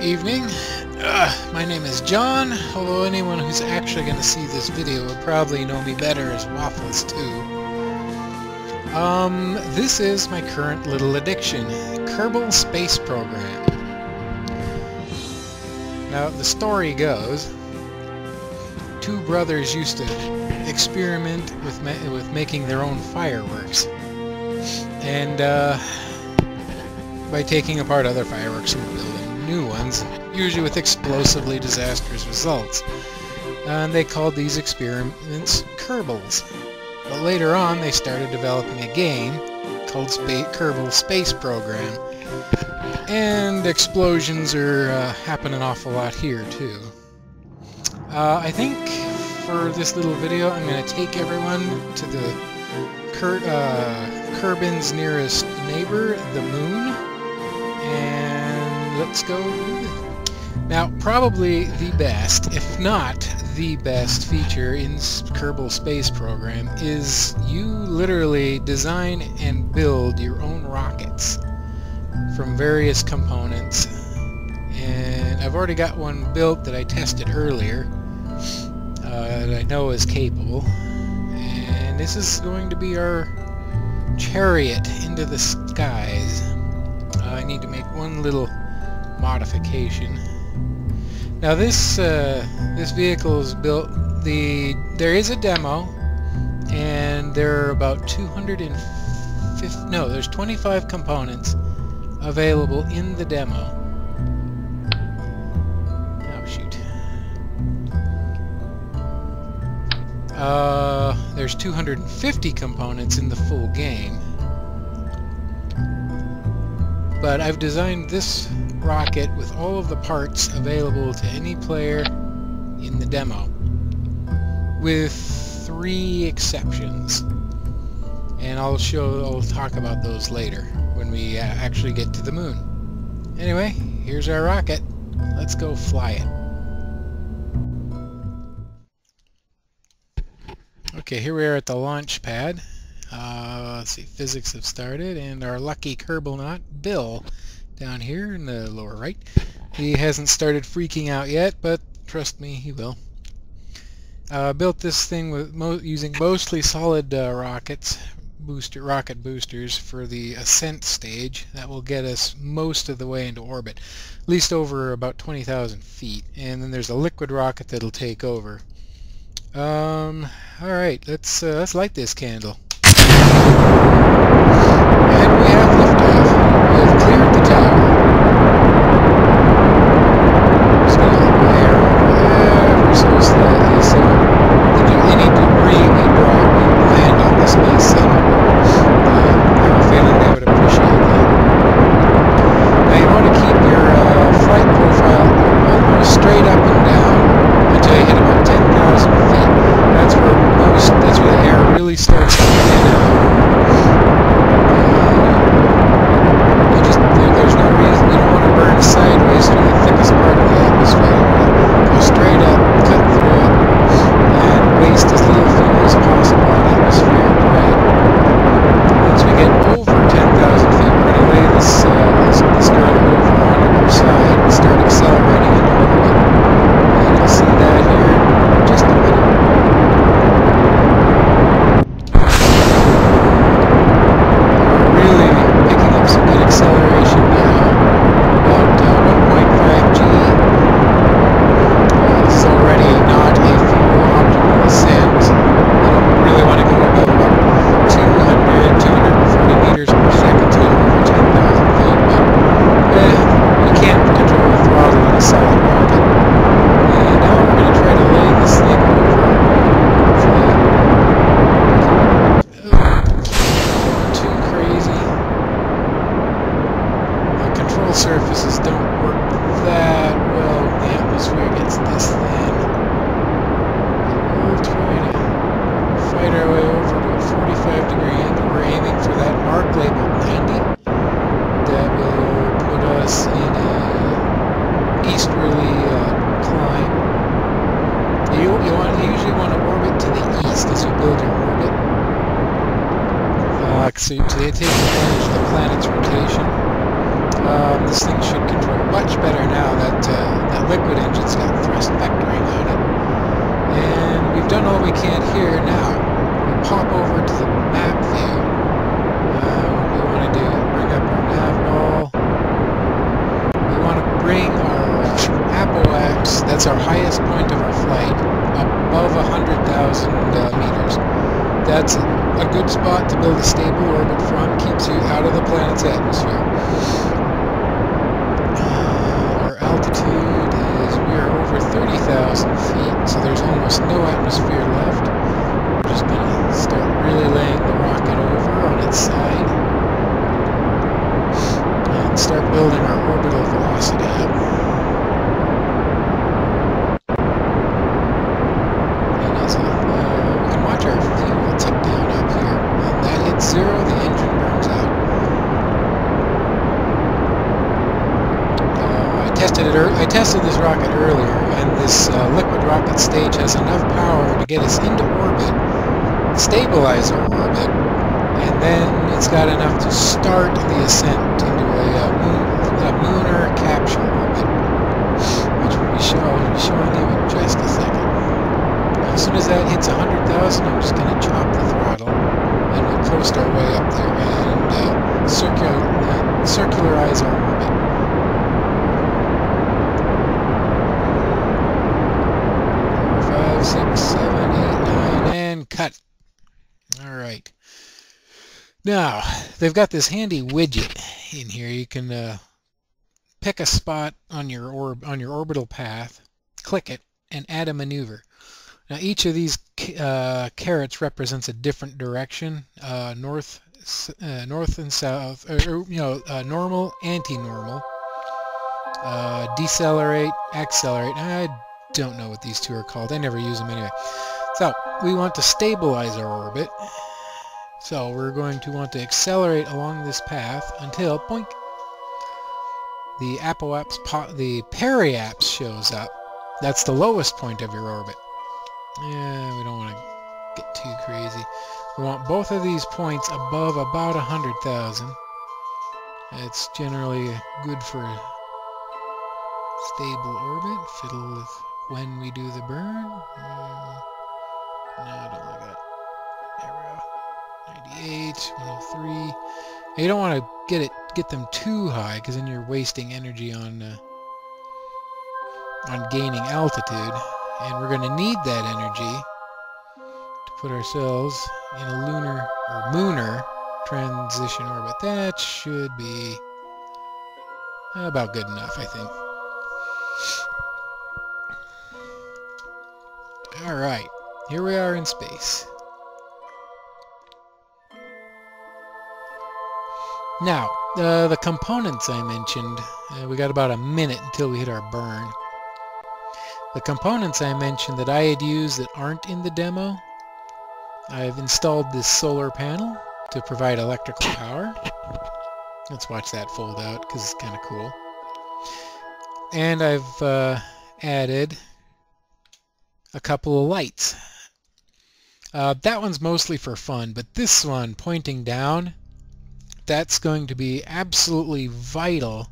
Evening. My name is John, although anyone who's actually going to see this video would probably know me better as Waffles too. This is my current little addiction, Kerbal Space Program. Now, the story goes, two brothers used to experiment with making their own fireworks. And by taking apart other fireworks and building new ones, usually with explosively disastrous results. And they called these experiments Kerbals. But later on they started developing a game called Kerbal Space Program. And explosions are happen an awful lot here too. I think for this little video I'm going to take everyone to the Kerbin's nearest neighbor, the Moon, and let's go do it. Now, probably the best, if not the best feature in Kerbal Space Program is you literally design and build your own rockets from various components. And I've already got one built that I tested earlier that I know is capable. And this is going to be our chariot into the skies. I need to make one little modification. Now this vehicle is built. There is a demo, and there are about 25 components available in the demo. Oh shoot. There's 250 components in the full game. But I've designed this rocket with all of the parts available to any player in the demo, with 3 exceptions. And I'll talk about those later when we actually get to the moon. Anyway, here's our rocket. Let's go fly it. Okay, here we are at the launch pad. Let's see, physics have started, and our lucky Kerbal Bill, down here in the lower right. He hasn't started freaking out yet, but trust me, he will. Built this thing with using mostly solid rocket boosters for the ascent stage. That will get us most of the way into orbit, at least over about 20,000 feet. And then there's a liquid rocket that'll take over. Alright, let's light this candle. And we have liftoff. We have cleared the tower. Just going to layer ever so slightly so that any debris we drop will land on the Space Center. I have a feeling they would appreciate that. Now you want to keep your flight profile almost straight up and down until you hit about 10,000 feet. That's where the air really starts to thin out. There's no reason you don't want to burn sideways through the thickest part of the atmosphere. Go straight up, cut through it, and waste as little fuel as possible on atmospheric drag. Once we get over 10,000 feet, we're going to lay this girl over onto her side and start accelerating into orbit. And you'll see that here in just a minute. Acceleration now, about 1.5 G. This is already not a fuel optimal ascent. You don't really want to go above about 240 meters per second to over 10,000 feet, but you can't control the throttle on a solid rocket. And now we're going to try to lay this thing over. Hopefully, too crazy. Control surfaces don't work that well when the atmosphere gets this thin. We'll try to fight our way over to a 45-degree angle. We're aiming for that mark labeled 90. That will put us in a easterly climb. You usually want to orbit to the east as you build your orbit. So to take advantage of the planet's rotation. This thing should control much better now that that liquid engine's got thrust vectoring on it. And we've done all we can here. Now we pop over to the map view. What we want to do, bring up our nav ball. We want to bring our apoaps, that's our highest point of our flight, above 100,000 meters. That's a good spot to build a stable orbit from, keeps you out of the planet's atmosphere. Our altitude is, we are over 30,000 feet, so there's almost no atmosphere left. We're just going to start really laying the rocket over on its side and start building our orbital velocity up. Zero, the engine burns out. I tested this rocket earlier, and this liquid rocket stage has enough power to get us into orbit, stabilize our orbit, and then it's got enough to start the ascent into a lunar capture orbit, which will be showing you in just a second. As soon as that hits 100,000, I'm just going to chop the throttle. And we'll coast our way up there and circularize our orbit. 4, 5, 6, 7, 8, 9, and cut. Alright. Now, they've got this handy widget in here. You can pick a spot on your orbital path, click it, and add a maneuver. Now each of these carrots represents a different direction, north and south, normal, anti-normal, decelerate, accelerate. I don't know what these two are called. I never use them anyway. So we want to stabilize our orbit. So we're going to want to accelerate along this path until, boink, the the periaps shows up. That's the lowest point of your orbit. Yeah, we don't want to get too crazy. We want both of these points above about 100,000. It's generally good for a stable orbit. Fiddle with when we do the burn. No, I don't like that. There we go. 98, 103. You don't want to get them too high, because then you're wasting energy on gaining altitude. And we're going to need that energy to put ourselves in a lunar or mooner transition orbit. That should be about good enough, I think. Alright, here we are in space. Now, the components I mentioned, we got about a minute until we hit our burn. The components I mentioned that I had used that aren't in the demo, I've installed this solar panel to provide electrical power. Let's watch that fold out because it's kind of cool. And I've added a couple of lights. That one's mostly for fun, but this one pointing down, that's going to be absolutely vital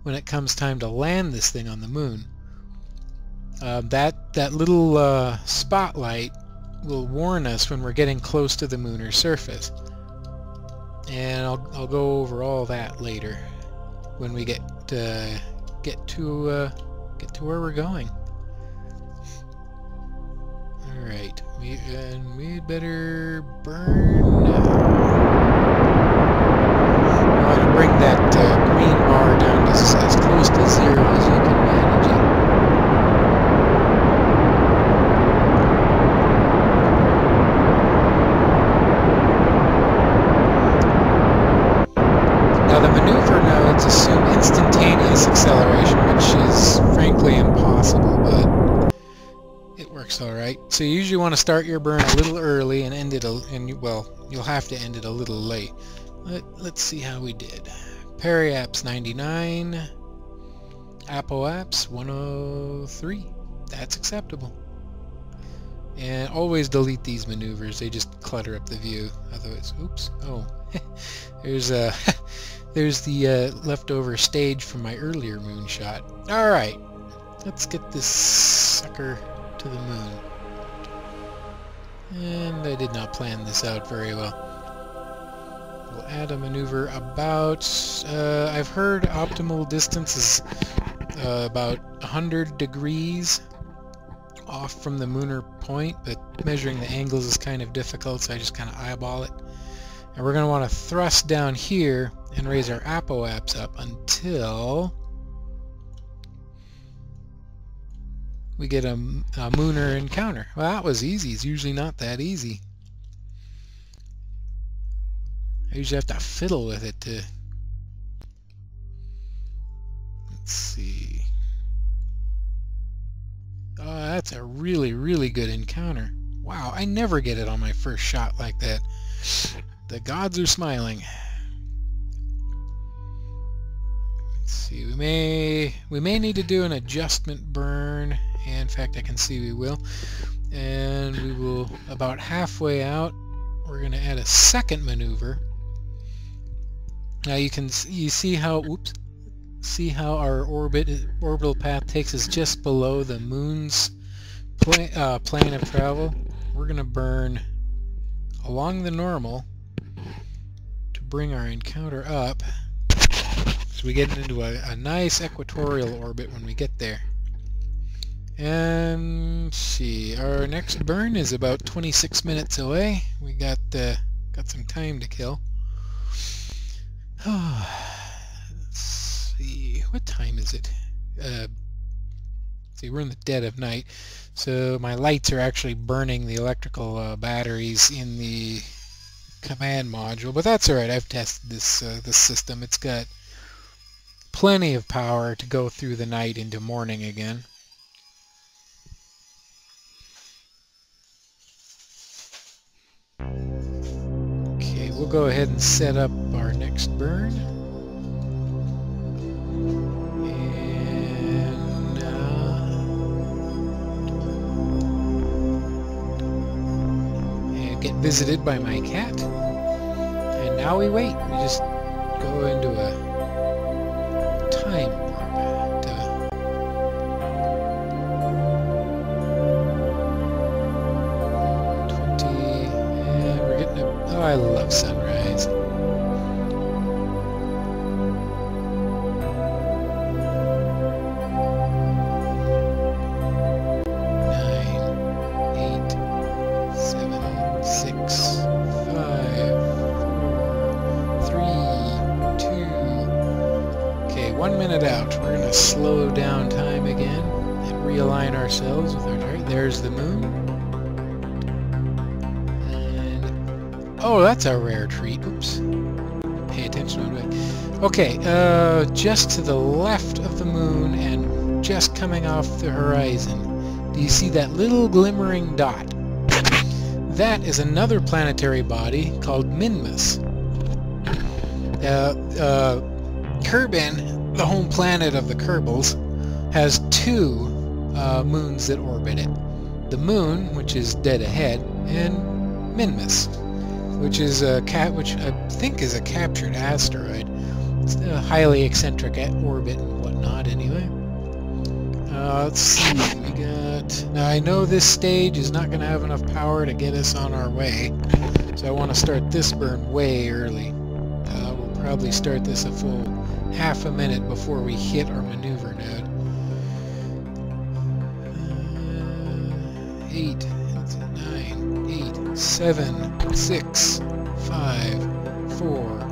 when it comes time to land this thing on the moon. That little spotlight will warn us when we're getting close to the lunar surface, and I'll go over all that later when we get to where we're going. All right, we'd better burn. I want to bring that green bar down to as close to 0 as you can manage it. Assume instantaneous acceleration, which is frankly impossible, but it works all right. So you usually want to start your burn a little early and end it, well, you'll have to end it a little late. Let's see how we did. Periaps 99, apoaps 103. That's acceptable. And always delete these maneuvers. They just clutter up the view. Otherwise, oops. Oh, there's a there's the leftover stage from my earlier moonshot. Alright, let's get this sucker to the moon. And I did not plan this out very well. We'll add a maneuver about... I've heard optimal distance is about 100 degrees off from the lunar point, but measuring the angles is kind of difficult, so I just kind of eyeball it. And we're going to want to thrust down here and raise our apoaps up until we get a lunar encounter. Well, that was easy. It's usually not that easy. I usually have to fiddle with it to... Let's see. Oh, that's a really, really good encounter. Wow, I never get it on my first shot like that. The gods are smiling. Let's see, we may need to do an adjustment burn. And in fact, I can see we will. And we will, about halfway out, we're going to add a second maneuver. Now you see how, see how our orbital path takes us just below the moon's plane of travel. We're going to burn along the normal to bring our encounter up, so we get into a nice equatorial orbit when we get there. And see, our next burn is about 26 minutes away. We got some time to kill. Let's see, what time is it? See, we're in the dead of night, so my lights are actually burning the electrical batteries in the command module, but that's alright. I've tested this this system. It's got plenty of power to go through the night into morning again. Okay, we'll go ahead and set up our next burn. And get visited by my cat. And now we wait. We just go into a time warp. Oh, I love sunrise. 9, 8, 7, 6, 5, 4, 3, 2. Okay, 1 minute out. We're going to slow down time again and realign ourselves with our target. There's the moon. Oh, that's a rare treat. Oops. Pay attention to it. Okay, just to the left of the moon and just coming off the horizon, do you see that little glimmering dot? That is another planetary body called Minmus. Kerbin, the home planet of the Kerbals, has 2 moons that orbit it. The moon, which is dead ahead, and Minmus, which is which I think is a captured asteroid. It's a highly eccentric orbit and whatnot. Anyway, let's see. We got. Now I know this stage is not going to have enough power to get us on our way, so I want to start this burn way early. We'll probably start this a full half a minute before we hit our maneuver node. 8, 9, 8, 7, 6, 5, 4,